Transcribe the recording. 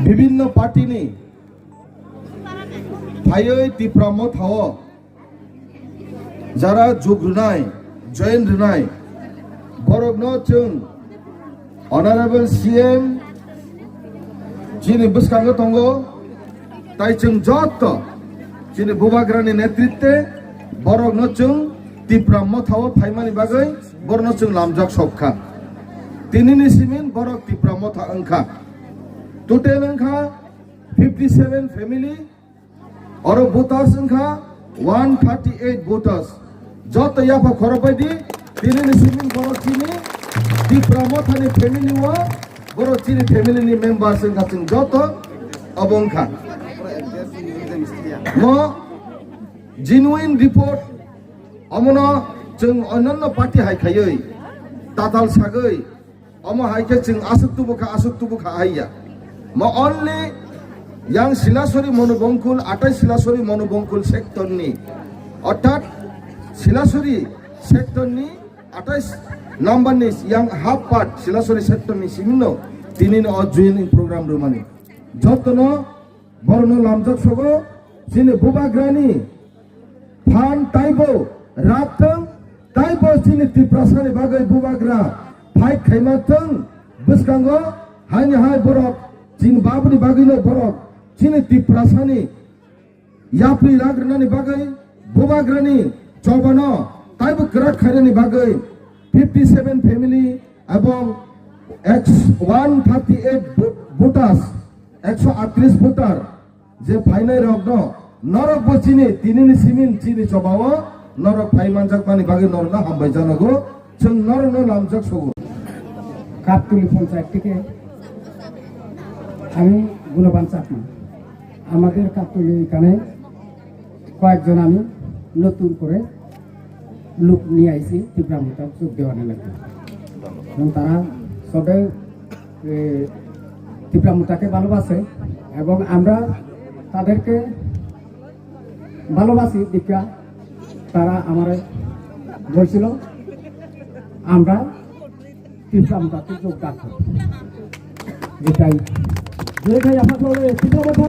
বিভিন্ন पार्टीनि फायै तिफ्रामो थाओ जारा जुग्रुनाय जयन रुनाय बरगनो जों Honorable CM जिनि बसकांगो दंगो ताई जों जत जिनि बुबाग्रानि नेतृत्वे बरगनो जों तिफ्रामो थाओ फाइमानि बागै बरनो जों लामजाक सबखा तिनिनि सिमिन बरग तिफ्रामो था अंखा टोटल अंखा 57 फैमिली और voters अंखा 138 voters जत याफा खरबायदि तिनिनि सिमिन बरग चिनि तिफ्रामो थानि फैमिली वा बरग चिनि फैमिलीनि मेम्बार्स अंखा जों जत अबंखा म genuine report अमनो जों अन्यान्य पार्टी हायखायै ताताल सागै अमो हायखे जों आसुक्तुबुखा हायया म only yang Silasori Monobongkul आटाई Silasori Monobongkul सेक्टरनि अर्थात Silasori सेक्टरनि 28 नम्बरनि yang half part Silasori सेक्टरनि सिमिनो तिनिनो अजुयनि प्रोग्राम रुमानि जतनो बरनो लामजक सगो जिनि बुबाग्रानि फान ताइबो रातों ताइबो जिनि तिप्रासानि बागै बुबाग्रा फाइट खाइमाथों बसकांगो हायनि हाय बरक जिन बाबुनि बागैनो बरक जिनि तिप्रासानि याप्रि लाग्रनानि बागै बुबाग्रानि चौबानो ताइबो क्राक खायनानि बागै 57 फैमिली एवं 138 voters 138 voter जे फाइनाय रगनो नरक बचिनि तिनिनि सिमिन चिनि चबावो नरक फाइमानजाक मानि बागै नरना हामबाय जानांगौ जों नरनो लामजाक सगो কাপতুলি পঞ্চায়েত থেকে আমি গুণবান চাকমা আমাদের কাপতুলি এখানে কয়েকজন আমি নতুন করে লোক নিয়ে আইছি তীব্রামতা যোগ দেওয়ার লাগে এবং তারা সবাই তীব্রামতাকে ভালোবাসে এবং আমরা তাদেরকে ভালোবাসি দেখা তারা আমার বলছিল আমরা তীব্রামতাকে যোগদান করি যেটাই আপনার